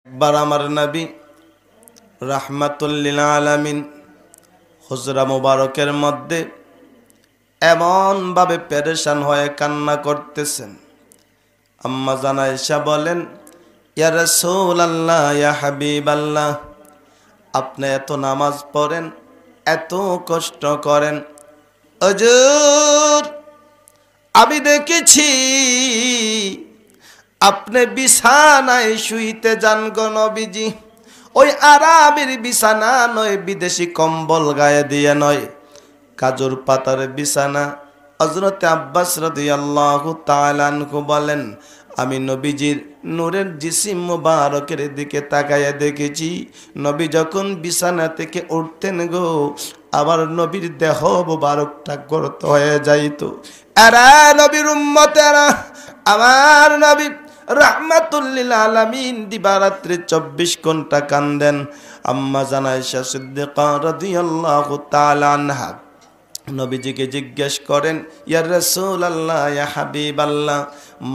একবার আমার নবী রাহমাতুল লিল আলামিন হুজরা মুবারকের মধ্যে এমন ভাবে পেরেশান হয়ে কান্না করতেছেন। আম্মা জান আয়েশা বলেন, ইয়া রাসূলুল্লাহ, ইয়া হাবিবাল্লাহ, আপনি এত নামাজ পড়েন, এত কষ্ট করেন, হুজুর আমি দেখেছি আপনি বিছানায় শুইতে যান গো নবীজি। ওই আরামের বিছানা নয়, বিদেশি কম্বল গায়ে দিয়ে নয়, কাজুর পাতার বিছানা। হযরত আব্বাস রাদিয়াল্লাহু তাআলা আনহু বলেন, আমি নবীজির নূরের জিসিম মুবারকের দিকে তাকায়া দেখেছি, নবী যখন বিছানা থেকে উঠতেন গো, আবার নবীর দেহ মুবারকটা গর্ত হয়ে যাইত। এরা নবীর উম্মতেরা, আমার নবী রাহমাতুল লিল আলামিন দিবারাত্রি 24 ঘন্টা কান্দেন। আম্মা জান আয়েশা সিদ্দিকা রাদিয়াল্লাহু তাআলা আনহা নবীজিকে জিজ্ঞেস করেন, ইয়া রাসূলুল্লাহ, ইয়া হাবিবাল্লাহ,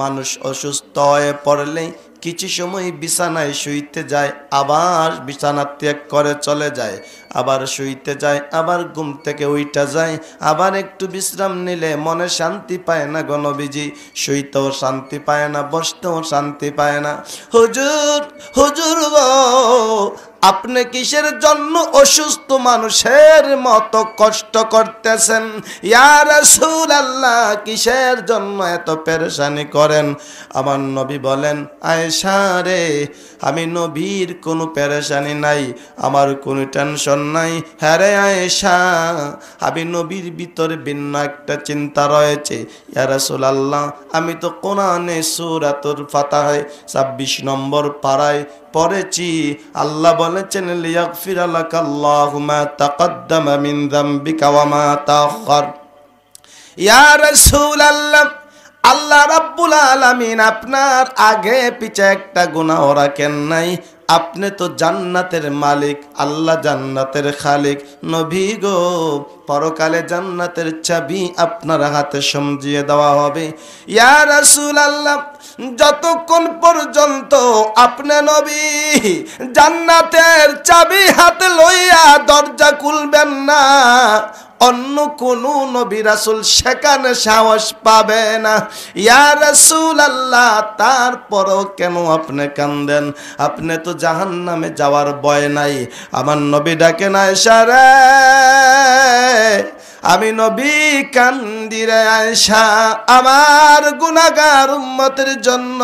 মানুষ অসুস্থ হয়ে পড়লে কিছু সময় বিছানায় শুইতে যায়, আবার বিছানা ত্যাগ করে চলে যায়, আবার শুইতে যায়, আবার ঘুম থেকে উঠা যায়, আবার একটু বিশ্রাম নিলে মনে শান্তি পায় না গো নবীজি, শুইতেও শান্তি পায় না, বসতেও শান্তি পায় না। হুজুর হুজুর গো, আপনি কিসের জন্য অসুস্থ মানুষের মতো কষ্ট করতেছেন? ইয়া রাসূলুল্লাহ, কিসের জন্য এত পেরেশানি করেন? আমার নবী বলেন, আয়েশা রে, আমি নবীর কোনো পেরেশানি নাই, আমার কোনো টেনশন নাই। হ্যাঁ রে আয়েশা, আমি নবীর ভিতরে ভিন্ন একটা চিন্তা রয়েছে। ইয়া রাসূলুল্লাহ, আমি তো কোরআনে সূরাতুল ফাতিহায় 26 নম্বর পারায় পড়েছি, আল্লাহ বলেছেন, লিয়াগফিরা লাকাল্লাহু মা তাকদ্দামা মিন যামবিকা ওয়া মা তাআখার। ইয়া রাসূলুল্লাহ, আল্লাহ রাব্বুল আলামিন আপনার আগে পিছে একটা গুনাহ রাখেন নাই। আপনি তো জান্নাতের মালিক, আল্লাহ জান্নাতের খালিক। নবী গো, পরকালে জান্নাতের চাবি আপনার হাতে সমজিয়ে দেওয়া হবে। ইয়া রাসূলুল্লাহ, যতক্ষণ পর্যন্ত আপনি নবী জান্নাতের চাবি হাতে লইয়া দরজা খুলবেন না, অন্য কোন নবী রাসূল সেখানে সাহস পাবে না। ইয়া রাসূলুল্লাহ, তারপরও কেন আপনি কান্দেন? আপনি তো জাহান্নামে যাওয়ার ভয় নাই। আমার নবী ডাকেন, আয়েশা রে, আমি নবী কান্দি রে আয়েশা, আমার গুনাহগার উম্মতের জন্য।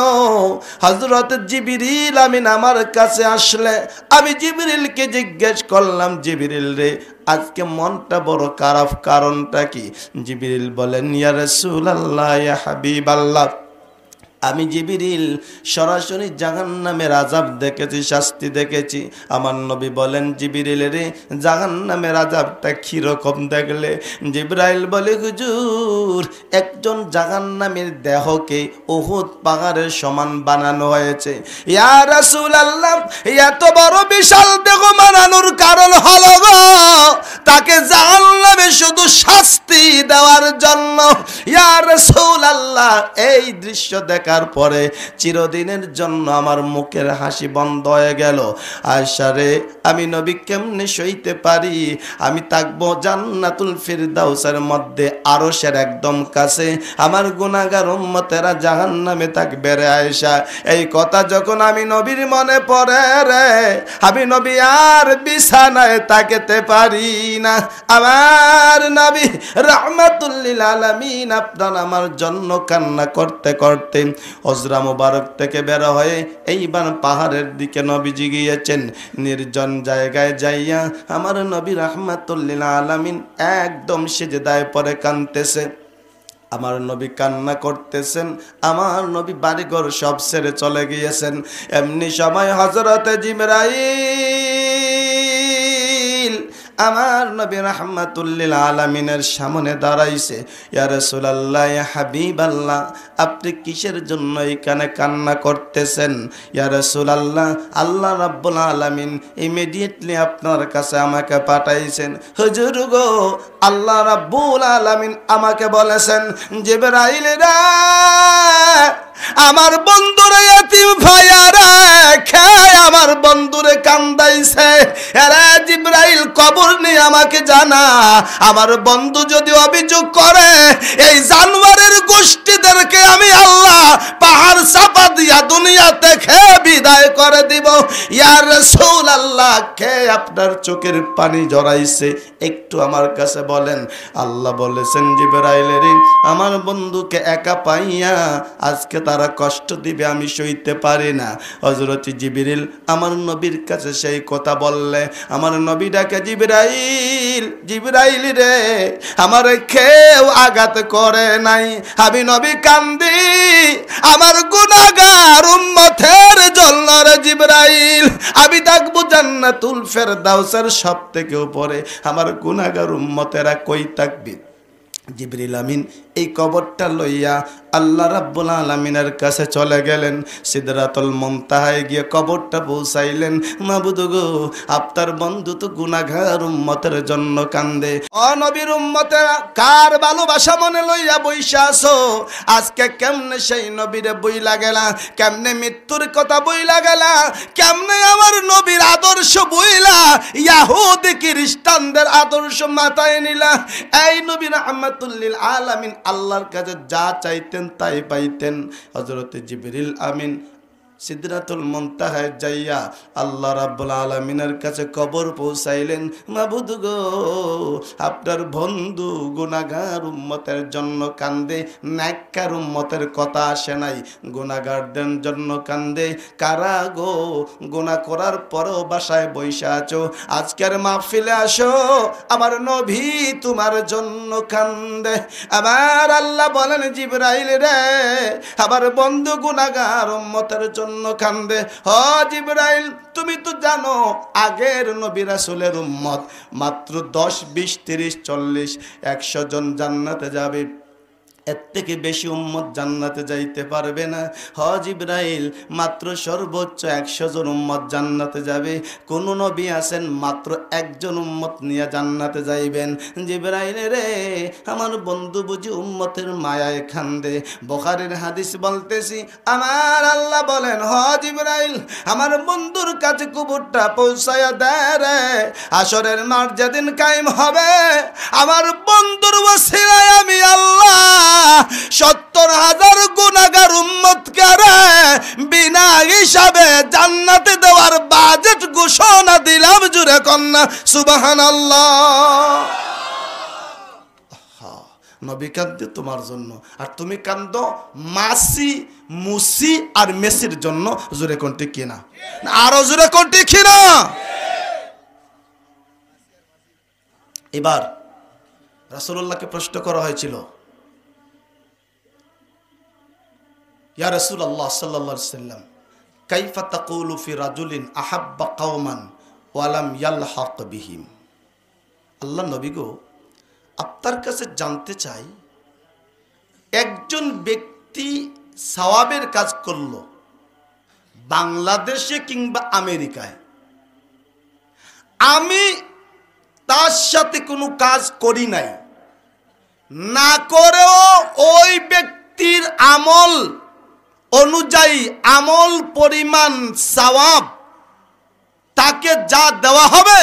হযরত জিবরিল আমিন আমার কাছে আসলে আমি জিবরিলকে জিজ্ঞেস করলাম, জিবরিল রে, আজকে মনটা বড় খারাপ, কারণটা কি? জিবরিল বলেন, ইয়া রাসূলুল্লাহ, ইয়া হাবিবাল্লাহ, আমি জিবরিল সরাসরি জাহান্নামের আযাব দেখেছি, শাস্তি দেখেছি। আমার নবী বলেন, জিবরিল রে, জাহান্নামের আযাবটা কি রকম দেখলে? জিবরাইল বলে, হুজুর, একজন জাহান্নামীর দেহকে উহুদ পাহাড়ের সমান বানানো হয়েছে। ইয়া রাসূলুল্লাহ, এত বড় বিশাল দেহ বানানোর কারণ হলো গো তাকে জাহান্নামে শুধু শাস্তি দেওয়ার জন্য। ইয়া রাসূলুল্লাহ, এই দৃশ্য দেখার পরে চিরদিনের জন্য আমার মুখের হাসি বন্ধ হয়ে গেল। আয়েশা রে, আমি নবী কেমনে সইতে পারি? আমি থাকবো জান্নাতুল ফিরদাউসের মধ্যে, আরশের একদম কাছে, আমার গুনাহগার উম্মতেরা জাহান্নামে থাকবে রে আয়েশা। এই কথা যখন আমি নবীর মনে পড়ে রে, আমি নবী আর বিছানায় থাকতে পারি না। আমার নবী রাহমাতুল লিল আলামিন আপনার আমার জন্য কান্না করতে করতে হজরা মুবারক থেকে বের হয়ে এইবার পাহাড়ের দিকে নবীজি গিয়েছেন। নির্জন জায়গায় যাইয়া আমার নবী রাহমাতুল লিল আলামিন একদম সিজদায় পড়ে কাঁদতেছে। আমার নবী কান্না করতেছেন, আমার নবী বাড়িঘর সব ছেড়ে চলে গিয়েছেন। এমনি সময় হযরতে জিবরাইল আমার নবী রাহমাতুল লিল আলামিনের সামনে দাঁড়াইছে। ইয়া রাসূলুল্লাহ, ইয়া হাবিবাল্লাহ, আপনি কিসের জন্য এখানে কান্না করতেছেন? ইয়া রাসূলুল্লাহ, আল্লাহ রাব্বুল আলামিন ইমিডিয়েটলি আপনার কাছে আমাকে পাঠাইছেন। হুজুর গো, আল্লাহ রাব্বুল আলামিন আমাকে বলেছেন, জিবরাইল রে, আমার বন্ধুরা, ইতিম ভাইয়ারা, খেয়ে আমার বন্ধুরে কান্দাইছে। আরে জিবরাইল কবর নিয়ে আমাকে জানা, আমার বন্ধু যদি অভিযোগ করে এই জানোয়ারের গোষ্ঠীদেরকে আমি আল্লাহ পাহাড় চাপা দিয়া দুনিয়াতে খেয়ে বিদায় করে দিব। ইয়া রাসূলুল্লাহ, কে আপনার চোখের পানি জড়াইছে একটু আমার কাছে বলেন। আল্লাহ বলেছেন, জিবরাইলের আমার বন্ধুকে একা পাইয়া আজকে তারা কষ্ট দিবে, আমি সইতে পারি না। হযরত জিবরিল আমার নবীর কাছে সেই কথা বললে, আমার নবী ডাকে, জিবরাইল, জিবরাইল রে, আমার কেউ আঘাত করে নাই, আমি নবী কান্দি আমার গুনাহগার উম্মতের জন্য রে জিবরাইল। আমি থাকবো জান্নাতুল ফেরদাউসের সবথেকে উপরে, আমার গুনাহগার উম্মতেরা কই থাকবে? জিবরিল আমিন এই কবরটা লইয়া আল্লাহ রাব্বুল আলামিনের কাছে চলে গেলেন। সিদরাতুল মুনতাহায় গিয়ে কবরটা পৌঁছাইলেন। মাবুদ গো, আপনার বন্ধু তো গুনাহগার উম্মতের জন্য কান্দে। ও নবীর উম্মতেরা, কার ভালোবাসা মনে লইয়া বইসা আছো? আজকে কেমনে সেই নবীরে বইলা গেলা, কেমনে মৃত্যুর কথা বইলা গেলা, কেমনে আমার নবীর আদর্শ বইলা ইহুদি খ্রিস্টানদের আদর্শ মাথায় নিলা। এই নবী রাহমাতুল লিল আলামিন আল্লাহর কাছে যা চাইতেন তাই পাইতেন। হযরত জিবরিল আমিন সিদরাতুল মুনতাহায় যাইয়া আল্লাহ রাব্বুল আলামিনের কাছে কবর পৌঁছাইলেন। মাবুদ গো, আপনার বন্ধু গুনাহগার উম্মতের জন্য কান্দে, নেককার উম্মতের কথা আসে নাই, গুনাহগারদের জন্য কান্দে। কারা গো গুনাহ করার পরেও বাসায় বইসা আছো, আজকের মাহফিলে আসো, আমার নবী তোমার জন্য কান্দে। আমার আল্লাহ বলেন, জিবরাইল রে, আমার বন্ধু গুনাহগার উম্মতের জন্য কান্দে। হ জিবরাইল, তুমি তো জানো আগের নবী রাসূলের উম্মত মাত্র 10, 20, 30, 40, 100 জন জান্নাতে যাবে, এর থেকে বেশি উম্মত জান্নাতে যাইতে পারবে না। হ জিবরাইল, মাত্র সর্বোচ্চ 100 জন উম্মত জান্নাতে যাবে। কোন নবী আছেন মাত্র একজন উম্মত নিয়ে জান্নাতে যাইবেন? জিবরাইল রে, আমার বন্ধু বুঝি উম্মতের মায়ায় কান্দে। বুখারীর হাদিস বলতেছি, আমার আল্লাহ বলেন, হ জিবরাইল, আমার বন্ধুর কাছে কবরটা পৌঁছায়া দেয় রে। হাশরের মাঠ যেদিন কায়েম হবে, আমার বন্ধুর ওসিলায় আমি আল্লাহ 70,000 গুনাহগার উম্মতকে বিনা হিসাবে জান্নাতে দেওয়ার বাজেট ঘোষণা দিলাম। জুরে কন্যা সুবহানাল্লাহ। নবী কান্দে তোমার জন্য, আর তুমি কান্দো মাসি, মুসি আর মেসির জন্য। জুরে কোনটি কিনা? আরো জুরে কোনটি কিনা? এবার রাসূলুল্লাহকে প্রশ্ন করা হয়েছিল, ইয়া রাসূলুল্লাহ সাল্লাল্লাহু আলাইহি সাল্লাম, কাইফা তাকুলু ফি রাজুলিন আহাব্বা কওমান ওয়া লাম ইয়ালহাক বিহিম। আল্লাহ নবী গো, আপনার কাছে জানতে চাই, একজন ব্যক্তি সওয়াবের কাজ করলো বাংলাদেশে কিংবা আমেরিকায়, আমি তার সাথে কোনো কাজ করি নাই, না করেও ওই ব্যক্তির আমল অনুযায়ী আমল পরিমাণ সওয়াব তাকে যা দেওয়া হবে,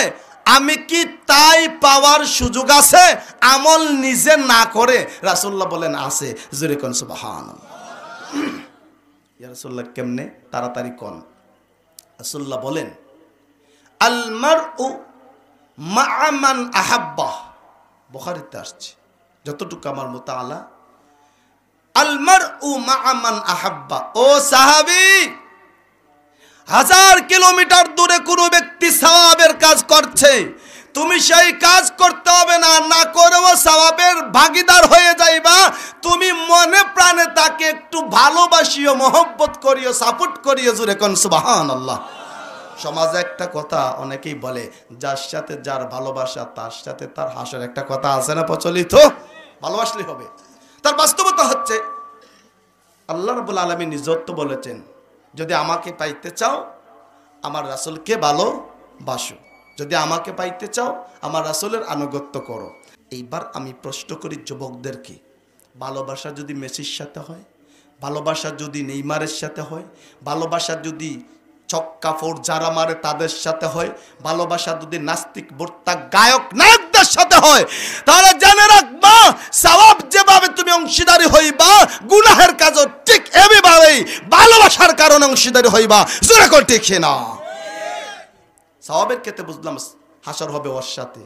আমি কি তাই পাওয়ার সুযোগ আছে আমল নিজে না করে? রাসূলুল্লাহ বলেন আছে। জোরে কোন সুবহানাল্লাহ। ইয়া রাসূলুল্লাহ কেমনে? তাড়াতাড়ি কোন। রাসূলুল্লাহ বলেন, আল মারউ মা'a মান আহাব্বা। বুখারীতে আসছে, যতটুকু আমার মুতাআলা, আল মারউ মা'a মান আহাব্বা। ও সাহাবী, 1000 কিলোমিটার দূরে কোনো ব্যক্তি সওয়াবের কাজ করছে, তুমি সেই কাজ করতে হবে না, না করেও সওয়াবের ভাগীদার হয়ে যাইবা। তুমি মনে প্রাণে তাকে একটু ভালোবাসিও, মহব্বত করিও, সাপোর্ট করিও। জোরে কোন সুবহানাল্লাহ। সমাজে একটা কথা অনেকেই বলে, যার সাথে যার ভালোবাসা তার সাথে তার হাসের একটা কথা আছে না প্রচলিত, ভালোবাসলে হবে। তার বাস্তবতা হচ্ছে আল্লাহ রাব্বুল আলামিন নিজেও তো বলেছেন, যদি আমাকে পাইতে চাও আমার রাসূলকে ভালোবাসো, যদি আমাকে পাইতে চাও আমার রাসূলের আনুগত্য করো। এইবার আমি প্রশ্ন করি যুবকদেরকে, ভালোবাসা যদি মেসির সাথে হয়, ভালোবাসা যদি নেইমারের সাথে হয়, ভালোবাসা যদি ছক্কা ফোর যারা মারে তাদের সাথে হয়, ভালোবাসা যদি নাস্তিক বোর্তা গায়ক নায়কদের সাথে হয়, তাহলে জেনে রাখবা সওয়াব যেভাবে তুমি অংশীদারি হইবা, গুনাহের কাজও ঠিক এভাবেই ভালোবাসার কারণে অংশীদারি হইবা। জোরে করে ঠিক না? সওয়াবের ক্ষেত্রে বুঝলাম হাসর হবে ওর সাথে,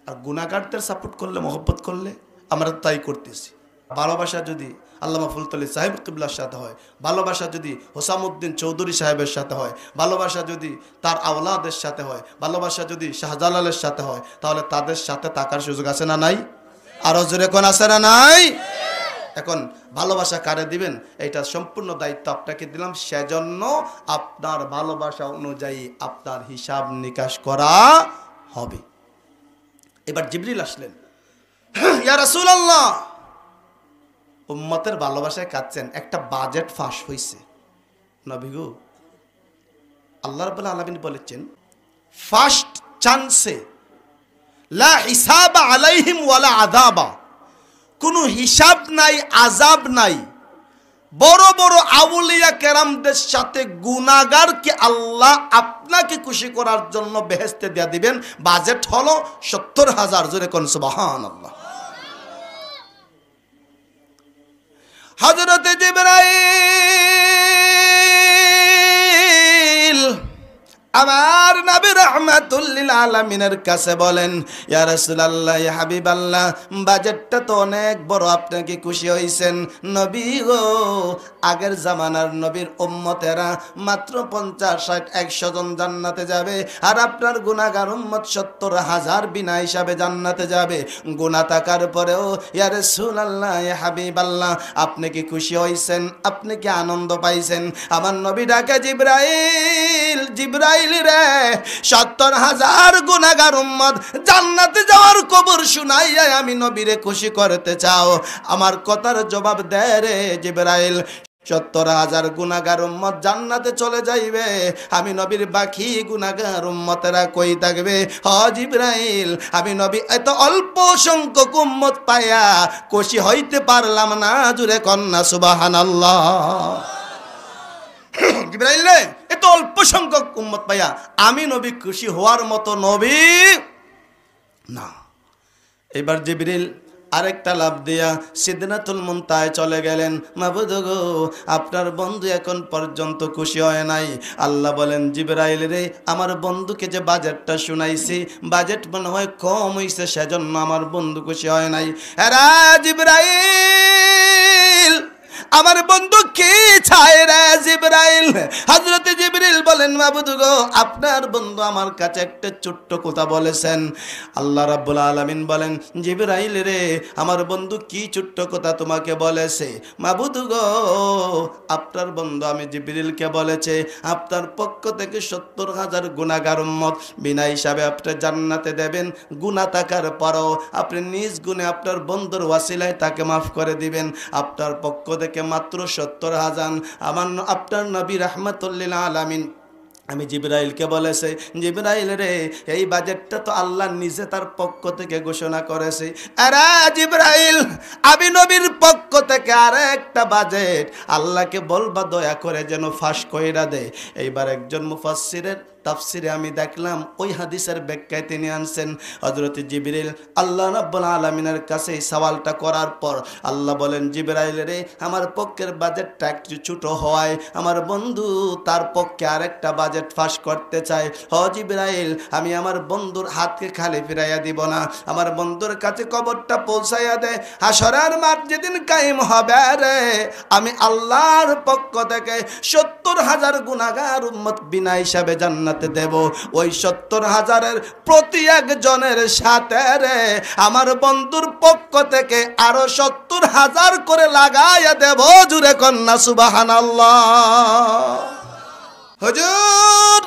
আর গুনাহগারদের সাপোর্ট করলে, মহব্বত করলে আমরা তাই করতেছি। ভালোবাসা যদি আল্লামা ফুলতলি সাহেব কিবলার সাথে হয়, ভালোবাসা যদি হোসামউদ্দিন চৌধুরী সাহেবের সাথে হয়, ভালোবাসা যদি তার আওলাদের সাথে হয়, ভালোবাসা যদি শাহজালালের সাথে হয়, তাহলে তাদের সাথে থাকার সুযোগ আছে না নাই? আরো জোরে কোন আছে না নাই? এখন ভালোবাসা কারে দিবেন এটা সম্পূর্ণ দায়িত্ব আপনাকে দিলাম, সেজন্য আপনার ভালোবাসা অনুযায়ী আপনার হিসাব নিকাশ করা হবে। এবার জিবরিল আসলেন, ইয়া রাসূলুল্লাহ, উম্মতের ভালোবাসায় কাঁদছেন, একটা বাজেট ফাঁস হইছে নবী গো। আল্লাহ রাব্বুল আলামিন বলেছেন ফার্স্ট চান্সে লা হিসাব আলাইহিম ওয়ালা আযাবা, কোনো হিসাব নাই, আযাব নাই। বড় বড় আউলিয়া কেরামদের সাথে গুনাহগারকে আল্লাহ আপনাকে খুশি করার জন্য বেহেশতে দিয়ে দিবেন। বাজেট হলো 70,000। জোরে কোন সুবহানাল্লাহ। হযরত জিবরাইল আমার নবী রাহমাতুল লিল আলামিনের কাছে বলেন, ইয়া রাসূলুল্লাহ, ইয়া হাবিবাল্লাহ, বাজেটটা তো অনেক বড়, আপনি কি খুশি হইছেন? নবী গো, আগের জামানার নবীর উম্মতেরা মাত্র 50, 60, 100 জন জান্নাতে যাবে, আর আপনার গুনাহগার উম্মত 70,000 বিনা হিসাবে জান্নাতে যাবে। গুনাহ থাকার পরেও ইয়া রাসূলুল্লাহ, ইয়া হাবিবাল্লাহ, আপনি কি খুশি হইছেন? আপনি কি আনন্দ পাইছেন? আমার নবী ডাকে, জিবরাইল, জিবরাইল রে, 70,000 গুনাহগার উম্মত জান্নাতে যাওয়ার খবর শুনাইয়া আমি নবীরে খুশি করতে চাও? আমার কথার জবাব দে রে জিবরাইল। 70,000 গুনাহগার উম্মত জান্নাতে চলে যাইবে, আমি নবীর বাকি গুনাহগার উম্মতেরা কই থাকবে? হ জিবরাইল, আমি নবী এত অল্প সংখ্যক উম্মত পায়া খুশি হইতে পারলাম না। জুরে কন্যা সুবহানাল্লাহ। জিবরাইল রে, এত অল্প সংখ্যক উম্মত পাইয়া আমি নবী খুশি হওয়ার মতো নবী না। এবার জিবরিল আরেকটা লাভ দিয়া সিদরাতুল মুনতাহায় চলে গেলেন। মাবুদ গো, আপনার বন্ধু এখন পর্যন্ত খুশি হয় নাই। আল্লাহ বলেন, জিবরাইল রে, আমার বন্ধুকে যে বাজেটটা শুনাইছি, বাজেট মনে হয় কম হইছে, সেজন্য আমার বন্ধু খুশি হয় নাই। এরা জিবরাইল, আমার বন্ধু কি চায় রে জিবরাইল? হযরত জিবরিল বলেন, মাবুদ গো, আপনার বন্ধু আমার কাছে একটা ছোট্ট কথা বলেছেন। আল্লাহ রাব্বুল আলামিন বলেন, জিবরাইল রে, আমার বন্ধু কি ছোট্ট কথা তোমাকে বলেছে? মাবুদ গো, আপনার বন্ধু আমি জিবরিলকে বলেছে, আপনার পক্ষ থেকে 70,000 গুনাহগার উম্মত বিনা হিসাবে আপনি জান্নাতে দেবেন। গুনাহ থাকার পরও আপনি নিজ গুণে আপনার বন্ধুর ওয়াসিলায় তাকে মাফ করে দিবেন। আপনার পক্ষ থেকে মাত্র 70,000 আমার আপনার নবী রাহমাতুল লিল আলামিন আমি জিবরাইলকে বলেছে, জিবরাইল রে, এই বাজেটটা তো আল্লাহ নিজে তার পক্ষ থেকে ঘোষণা করেছে। আরে জিবরাইল, আমি নবীর পক্ষ থেকে আরেকটা বাজেট আল্লাহকে বলবা দয়া করে যেন ফাঁস কইরা দেয়। এইবার একজন মুফাসসিরের তাফসিরে আমি দেখলাম ওই হাদিসের ব্যাখ্যায় তিনি আনছেন, হযরত জিবরিল আল্লাহ রাব্বুল আলামিনের কাছে এই সওয়ালটা করার পর আল্লাহ বলেন, জিবরাইল রে, আমার পক্ষের বাজেটটা একটু ছোট হওয়ায় আমার বন্ধু তার পক্ষে আরেকটা বাজেট ফাঁস করতে চায়। হ জিবরাইল, আমি আমার বন্ধুর হাতকে খালি ফিরাইয়া দিব না, আমার বন্ধুর কাছে খবরটা পৌঁছাইয়া দে। হাসরের মাঠ যেদিন কায়েম হবে রে, আমি আল্লাহর পক্ষ থেকে 70,000 গুনাহগার উম্মত বিনা হিসাবে জান্নাত দেব। ওই 70,000-এর প্রতি একজনের সাথে রে আমার বন্ধুর পক্ষ থেকে আরো 70,000 করে লাগাইয়া দেব। জুরে কন্যা সুবহানাল্লাহ। হুজুর,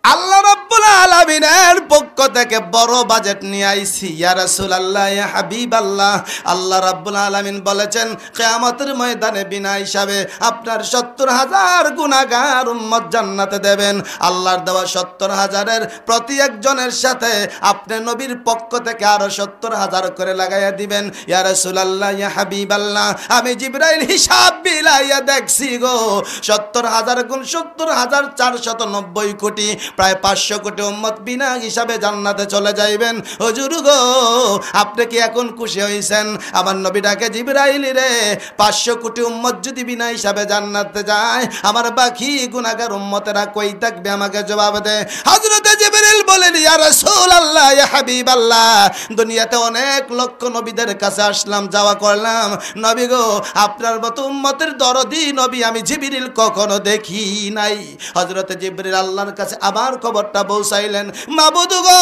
আল্লাহ রাব্বুল আলামিনের পক্ষ থেকে বড় বাজেট নিয়ে আইছি ইয়া রাসূলুল্লাহ ইয়া হাবিবাল্লাহ। আল্লাহ রাব্বুল আলামিন বলেছেন কিয়ামতের ময়দানে বিনা হিসাবে আপনার ৭০,০০০ গুনাহগার উম্মত জান্নাতে দেবেন। আল্লাহর দেওয়া ৭০,০০০-এর প্রতি একজনের সাথে আপনি নবীর পক্ষ থেকে আরো ৭০,০০০ করে লাগাইয়া দিবেন। ইয়া রাসূলুল্লাহ ইয়া হাবিবাল্লাহ, আমি জিবরাইল হিসাব বিলাইয়া দেখছি গো, ৭০,০০০ গুণ ৭০,৪৯০ কোটি, প্রায় ৫০০ কোটি উম্মত বিনা হিসাবে জান্নাতে চলে যাইবেন। হুজুর গো, আপনি কি এখন খুশি হইছেন? আমার নবী ডাকে জিবরাইল রে, ৫০০ কোটি উম্মত যদি বিনা হিসাবে জান্নাতে যায়, আমার বাকি গুনাহগার উম্মতেরা কই থাকবে? আমাকে জবাব দে। হযরত জিবরাইল বলেন ইয়া রাসূলুল্লাহ ইয়া হাবিবাল্লাহ, দুনিয়াতে অনেক লক্ষ নবীদের কাছে আসলাম, যাওয়া করলাম, নবী গো আপনার মতো উম্মতের দরদি নবী আমি জিবরিল কখনো দেখি নাই। হযরত জিবরিল আল্লাহর কাছে আবার খবরটা পৌঁছাইলেন, মাবুদ গো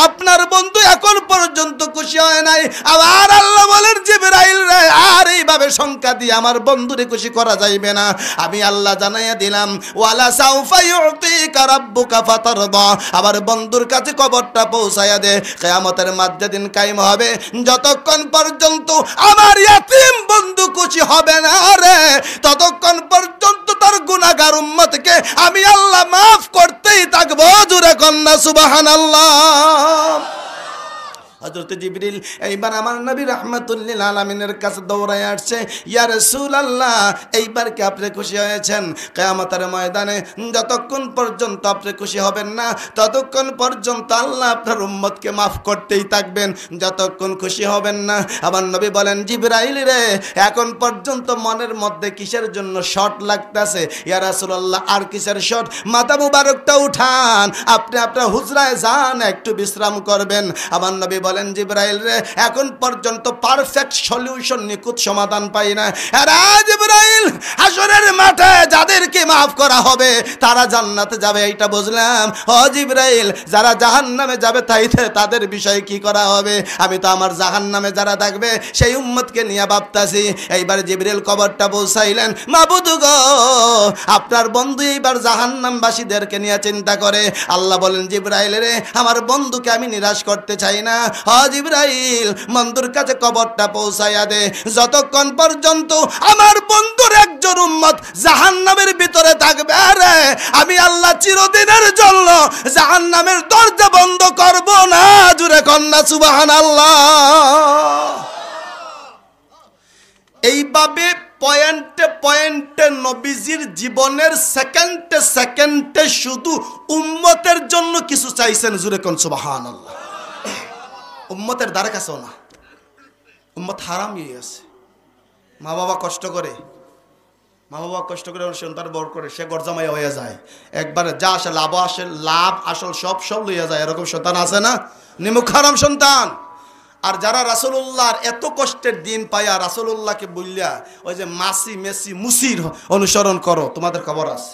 আপনার বন্ধু এখন পর্যন্ত খুশি হয় নাই। আবার আল্লাহ বলেন জিবরাইল রে, আর এইভাবে সংখ্যা দিয়ে আমার বন্ধুরে খুশি করা যাইবে না। আমি আল্লাহ জানাইয়া দিলাম ওয়ালা সাউফা ইউতিকা রাব্বুকা ফাতারদা, আবার বন্ধুর কাছে খবরটা পৌঁছায়া দে, কিয়ামতের মাঝে দিন কায়েম হবে, যতক্ষণ পর্যন্ত আমার ইয়াতীম বন্ধু খুশি হবে না রে, ততক্ষণ পর্যন্ত তার গুনাহগার উম্মতকে আমি আল্লাহ মাফ করতেই থাকবো। জোরে কন্না সুবহানাল্লাহ। হযরত জিবরিল এইবার আমার নবী রাহমাতুল লিল আলামিনের কাছে দৌড়ায় আসছে, ইয়া রাসূলুল্লাহ এইবার কি আপনি খুশি হয়েছেন? কিয়ামতের ময়দানে যতক্ষণ পর্যন্ত আপনি খুশি হবেন না, ততক্ষণ পর্যন্ত আল্লাহ আপনার উম্মতকে মাফ করতেই থাকবেন, যতক্ষণ খুশি হবেন না। আমার নবী বলেন জিবরাইল রে, এখন পর্যন্ত মনের মধ্যে কিসের জন্য শর্ট লাগতেছে? ইয়া রাসূলুল্লাহ আর কিসের শর্ট? মাথা মুবারকটা উঠান, আপনি আপনার হুজরায় যান, একটু বিশ্রাম করবেন। আমার নবী বলেন জিবরাইল রে, এখন পর্যন্ত পারফেক্ট সলিউশন, নিখুঁত সমাধান পাই না। আরে জিবরাইল, হাসরের মাঠে যাদেরকে মাফ করা হবে তারা জান্নাতে যাবে এইটা বুঝলাম। ও জিবরাইল, যারা জাহান্নামে যাবে তাদের বিষয়ে কি করা হবে? আমি তো আমার জাহান্নামে যারা থাকবে সেই উম্মতকে নিয়ে ভাবতাছি। এইবার জিবরাইল খবরটা পৌঁছাইলেন, মাবুদ গো আপনার বন্ধু এইবার জাহান্নামবাসীদেরকে নিয়ে চিন্তা করে। আল্লাহ বলেন জিবরাইল রে, আমার বন্ধুকে আমি নিরাশ করতে চাই না। জিবরাইল বন্ধুর কাছে খবরটা পৌঁছাইয়া দে, যতক্ষণ পর্যন্ত আমার বন্ধুর একজন উম্মত জাহান্নামের ভিতরে থাকবে রে, আমি আল্লাহ চিরদিনের জন্য জাহান্নামের দরজা বন্ধ করব না। জোরে কন্না সুবহানাল্লাহ। এইভাবে পয়েন্টে পয়েন্টে নবীজির জীবনের সেকেন্ডে সেকেন্ডে শুধু উম্মতের জন্য কিছু চাইছেন। জোরে কোন সুবহানাল্লাহ। উম্মতের দ্বারা কাছেও না, উম্মত হারাম হয়ে আছে। মা বাবা কষ্ট করে সন্তান বড় করে, সে গরজামাইয়া হয়ে যায়, একবারে যা আসে লাভ আসল সব লইয়া যায়, এরকম সন্তান আছে না? নিমুখ হারাম সন্তান। আর যারা রাসূলুল্লাহর এত কষ্টের দিন পাইয়া রাসূলুল্লাহকে বললা ওই যে মাসি মেসি মুসির অনুসরণ করো, তোমাদের খবর আছে।